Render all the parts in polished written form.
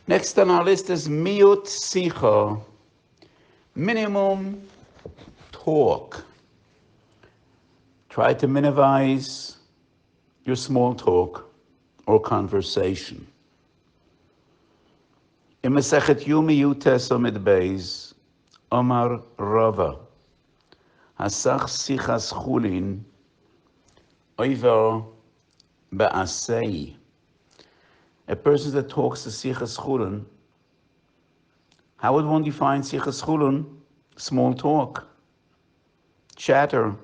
Next on our list is miut sicha, minimum talk. Try to minimize your small talk or conversation. In Masechet Yumi Yutes Omid Beis, Omar Rava, Hasach Sichas Chulin, Oiver Ba'asei. A person that talks to Sichas Chulin, how would one define Sichas Chulin? Small talk, chatter.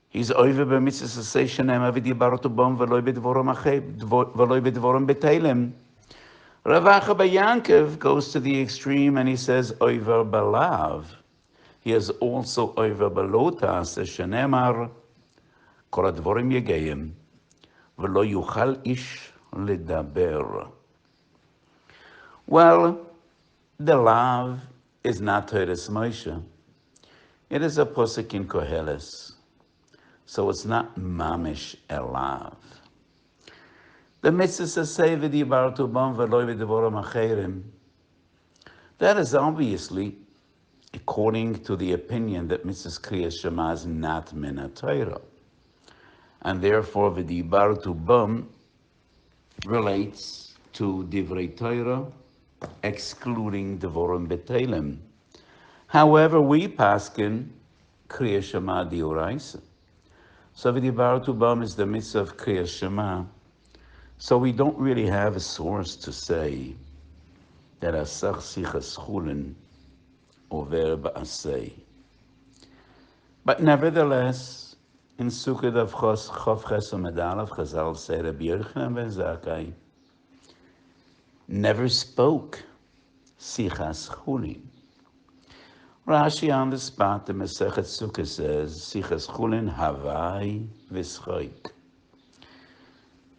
He's over by mitzvahs asay avid yibaratu bam v'loy bedvorim acheb v'loy bedvorim betelem. Rav Acha Yankov goes to the extreme and he says over balav. He is also over balotas shenemar kol advorim yegayim v'lo yuchal ish ledaber. Well, the lav is not Torah's Moshe. It is a posuk in Koheles. So it's not mamish elav. The mitzvah says, that is obviously according to the opinion that Mrs. Kriya Shema is not min Torah. And therefore, v'dibartu bam relates to divrei Torah, excluding devorim betelem. However, we paskin Kriya Shema dioraisa. So v'dibartu bam is the mitzvah of Kriya Shema. So we don't really have a source to say that asach sichas chulin over ba'asei. But nevertheless, in Sukkot of Chof Ches Medalav, Chazal say Rabbi Yochanan ben Zakkai never spoke sichas chulin. Rashi on the spot, the Masechet Sukkah says, sichas chulin havai v'schoik.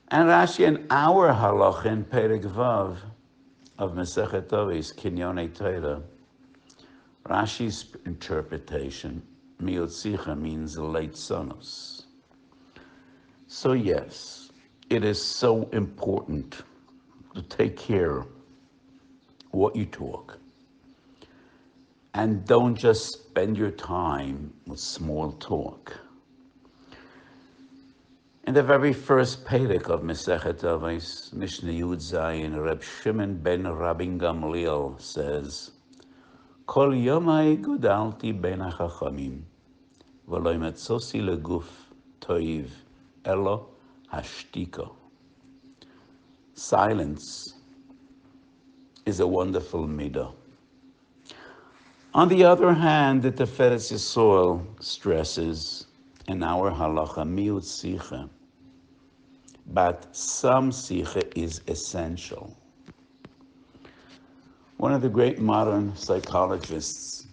And Rashi in our halach in Perek Vav of Masechet Ovis, Kinyan Torah, Rashi's interpretation, miut sicha means late sonos. So yes, it is so important to take care what you talk. And don't just spend your time with small talk. In the very first Perek of Masechet Avos, Mishnah Yud Zayin, Reb Shimon ben Rabin Gamliel says, Kol yomai gudalti ben hachachamim, v'lo imatzosi leguf toiv, elo hashtiko. Silence is a wonderful midah. On the other hand, the Teferes Yisrael stresses in our halacha miut sicha, but some sicha is essential. One of the great modern psychologists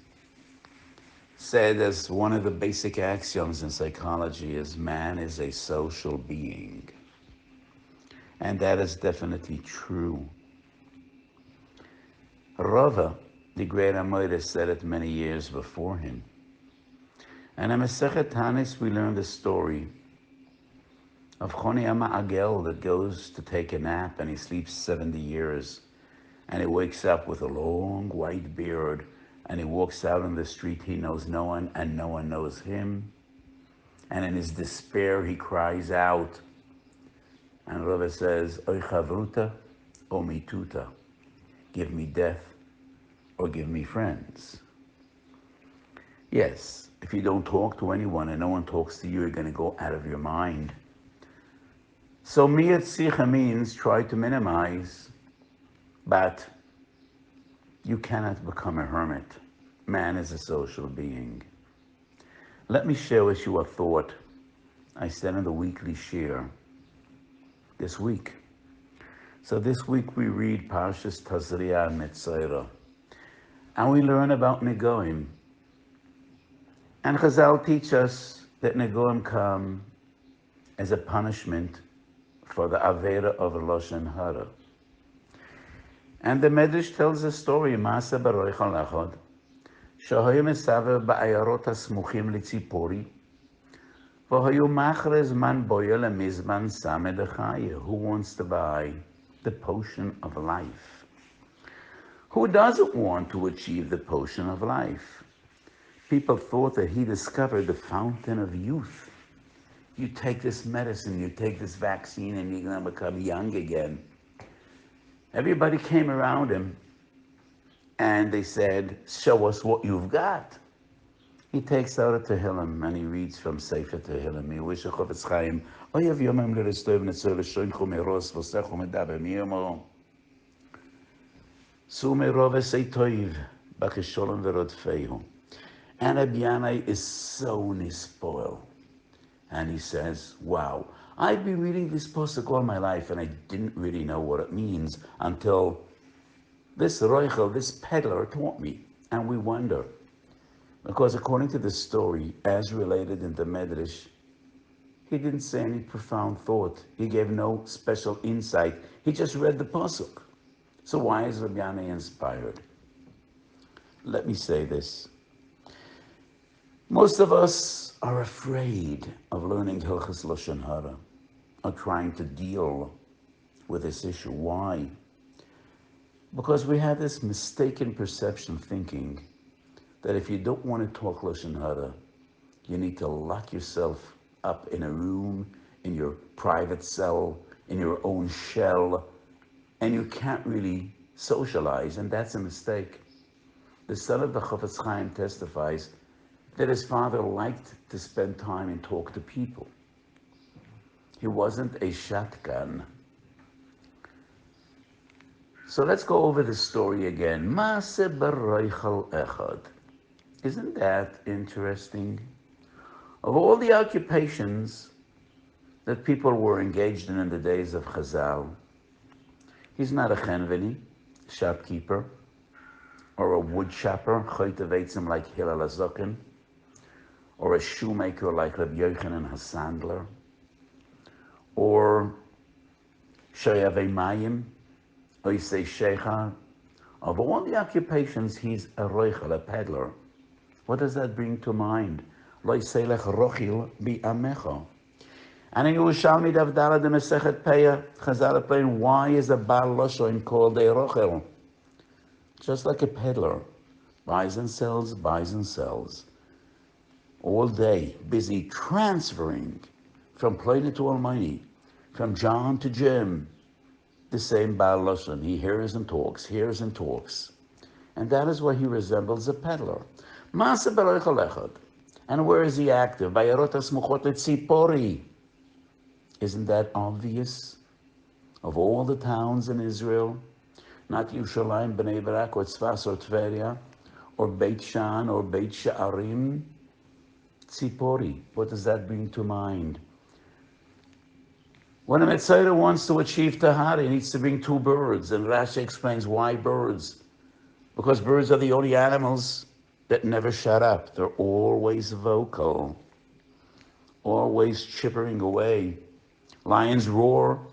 said as one of the basic axioms in psychology is man is a social being. And that is definitely true. Rava, the great Amoyra, said it many years before him. And in Masechet Tanis, we learn the story of Choni Agel that goes to take a nap and he sleeps 70 years. And he wakes up with a long white beard and he walks out on the street. He knows no one and no one knows him. And in his despair, he cries out. And Rava says, Oy chavruta o mituta. Give me death or give me friends. Yes. If you don't talk to anyone and no one talks to you, you're going to go out of your mind. So miut sicha means try to minimize, but you cannot become a hermit. Man is a social being. Let me share with you a thought I said in the weekly share this week. So this week we read Parshas Tazria and Metzora, and we learn about Negoim. And Chazal teach us that Negoim come as a punishment for the Avera of Lashon Hara. And the Medrash tells a story, Masa Baroich Alachod, Shahoyu Mesaver Ba'ayarot HaSmuchim Litzipori, V'hoyu Machrez Man Boya Lemizman Samed Achaye. Who wants to buy the potion of life. Who doesn't want to achieve the potion of life? People thought that he discovered the fountain of youth. You take this medicine, you take this vaccine, and you're going to become young again. Everybody came around him and they said, show us what you've got. He takes out a Tehillim and he reads from Sefer Tehillim. He wishes Chofetz Chaim, Oyev Yomim L'Ristov Netzor L'Shoinchu Meros V'Osechu Medaber Miyamo Su Merov Esei Toiv B'Chisholem V'Rodfeihu. And Rabbi is so nispoil. And he says, wow, I've been reading this posuk all my life and I didn't really know what it means until this Roichel, this peddler, taught me. And we wonder, because according to the story, as related in the Medrash, he didn't say any profound thought. He gave no special insight. He just read the pasuk. So why is Rabbi Yanai inspired? Let me say this. Most of us are afraid of learning Hilchas Lashon Hara, or trying to deal with this issue. Why? Because we have this mistaken perception thinking that if you don't want to talk Lashon Hara, you need to lock yourself up in a room, in your private cell, in your own shell, and you can't really socialize, and that's a mistake. The son of the Chofetz Chaim testifies that his father liked to spend time and talk to people. He wasn't a shotgun. So let's go over the story again. Maaseh b'roichel echad. Isn't that interesting? Of all the occupations that people were engaged in the days of Chazal, he's not a chenveni, shopkeeper, or a wood chopper, choytev eitzim like Hillel HaZaken, or a shoemaker like Rabbi Yochanan HaSandler, or shoyavei mayim, or Yisei Shecha. Of all the occupations, he's a roichel, a peddler. What does that bring to mind? Lo yiselech rochil bi amecha. And in Yerushalmi Daf Daled in Masechet Peah, Chazal explain why is a Baal Lashon called a rochel? Just like a peddler, buys and sells, all day, busy transferring from Planet to Almighty, from John to Jim, the same Baal Lashon. He hears and talks. And that is why he resembles a peddler. Maaseh b'roichel echad. And where is he active? Vayarot hasmuchot letzipori. Isn't that obvious? Of all the towns in Israel, not Yerushalayim, Bnei Brak, or Tzfas, or Tveria, or Beit Shan, or Beit Sha'arim, Tzipori. What does that bring to mind? When a Metzora wants to achieve Tahara, he needs to bring two birds. And Rashi explains why birds. Because birds are the only animals that never shut up. They're always vocal, always chippering away. Lions roar.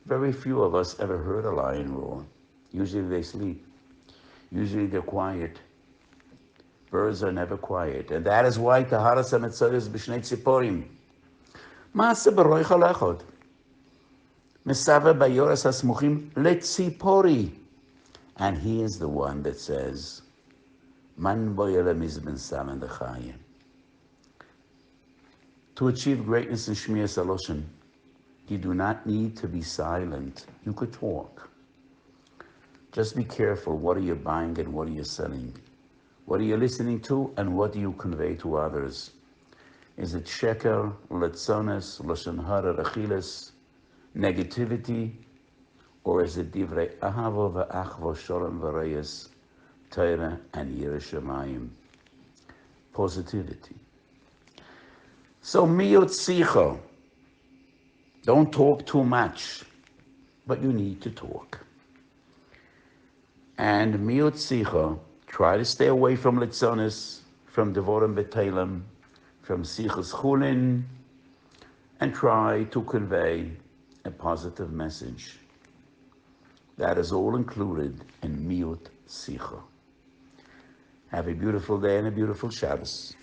Very few of us ever heard a lion roar. Usually they sleep. Usually they're quiet. Birds are never quiet. And that is why Taharas HaMetzora is b'shnei tziporim. Maaseh b'roichel echad. Mesave bayoras hasmuchim letzipori. And he is the one that says, Man boyele mizben samen dechayim. To achieve greatness in Shmiyas HaLoshen, you do not need to be silent. You could talk. Just be careful. What are you buying and what are you selling? What are you listening to and what do you convey to others? Is it sheker, letzones, lashon hara, rechiles, negativity, or is it divrei ahavo v'achvo sholem v'reyes, Torah and Yireh Shamayim? Positivity. So miyot sicha. Don't talk too much, but you need to talk. And miyot sicha, try to stay away from litzonis, from devorim betelim, from sichas chulin, and try to convey a positive message. That is all included in miyot sicha. Have a beautiful day and a beautiful Shabbos.